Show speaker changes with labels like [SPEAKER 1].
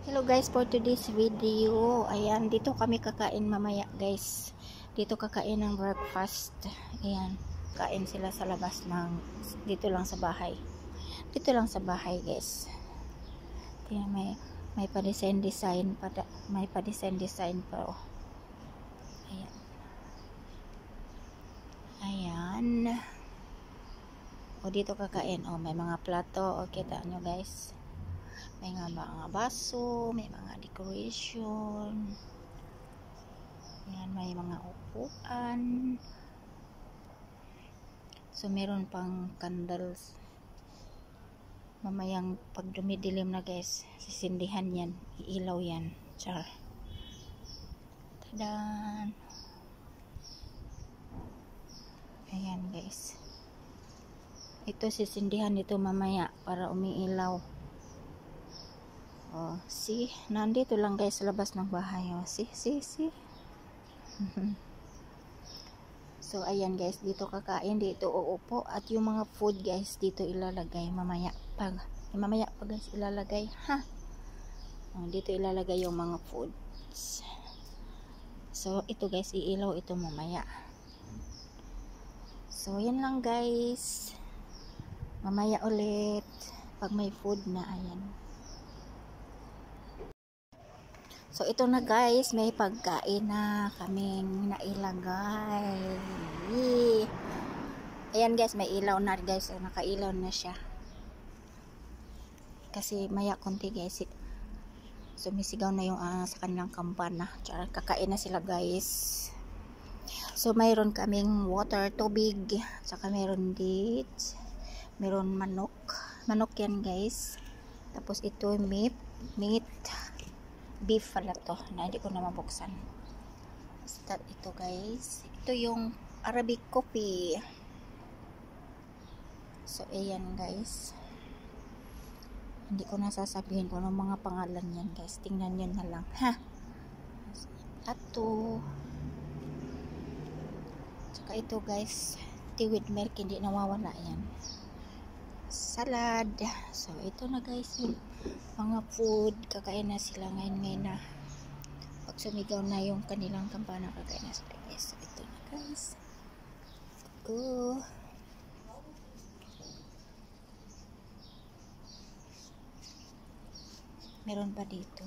[SPEAKER 1] Hello guys, for today's video, ayan, dito kami kakain mamaya guys. Dito kakain ng breakfast. Ayan, kain sila sa labas ng, dito lang sa bahay. Dito lang sa bahay guys. Ayan, may pa-design pa, may pa-design pa. Oh. Ayan. Ayan. O dito kakain. O may mga plato. O kita nyo guys. May mga baso, may mga decoration. Ayan, may mga upuan. So, meron pang candles. Mamayang pag dumidilim na guys, sisindihan yan. Iilaw yan. Char. Tadan! Ayan guys. Ito sisindihan nito mamaya para umiilaw. Oh, see, nandito lang guys sa labas ng bahay. Oh, see. So, ayan guys, dito kakain, dito uupo. At yung mga food guys, dito ilalagay mamaya pa guys ilalagay, ha? Oh, dito ilalagay yung mga foods. So, ito guys, iilaw ito mamaya. So, yan lang guys. Mamaya ulit, pag may food na, ayan. So, ito na guys, may pagkain na kaming nailagay. Ayan guys, may ilaw na guys. Nakailaw na siya. Kasi maya konti guys. Sumisigaw na yung sa kanilang kampana. Tsaka kakain na sila guys. So, mayroon kaming water, tubig. Tsaka mayroon dates. Mayroon manok. Manok yan guys. Tapos ito meat. Beef pala to na hindi ko na mabuksan. Start ito guys. Ito yung Arabic coffee. So ayan guys. Hindi ko na sasabihin kung anong mga pangalan yan guys. Tingnan nyo na lang. Ha? Ato. Tsaka ito guys. Tea with milk. Hindi nawawala yan. Salad. So ito na guys yung mga food. Kakain na sila ngayon na. Pag sumigaw na yung kanilang kampana, kakain na sila guys. So ito na guys. Go. Meron pa dito.